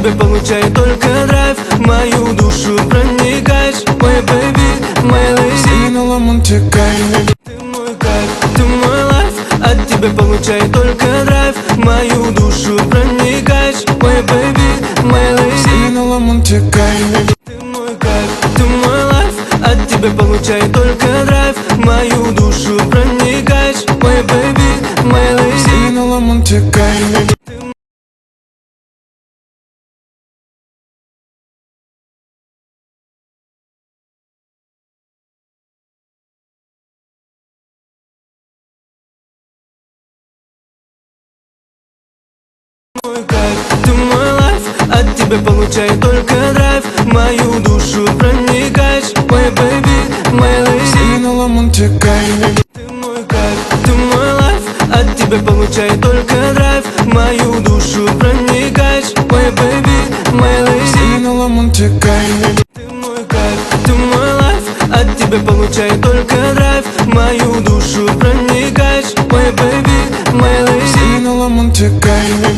тебя получаю только драйв. В мою душу проникаешь, моя бэйби, моя леди. Сигнала Монте-Карло. Ты мой кайф, ты мой лайф. От тебя получаю только драйв. В мою душу проникаешь, моя бэйби, моя леди. Сигнала Монте-Карло. Ты мой кайф, ты мой лайф. От тебя получаю только драйв. В мою душу проникаешь, моя бэйби, моя леди. Сигнала Монте-Карло. Мой кайф, ты мой лайф. От тебя получаю только драйв. В мою душу проникаешь, моя бэйби, моя леди. Сигнала Монте-Карло. Ты мой кайф, ты мой лайф. От тебя получаю только драйв. В мою душу проникаешь, моя бэйби, моя леди. Сигнала Монте-Карло. Ты мой кайф, ты мой лайф. От тебя получаю только драйв. В мою душу проникаешь, моя бэйби, моя леди. Сигнала Монте-Карло.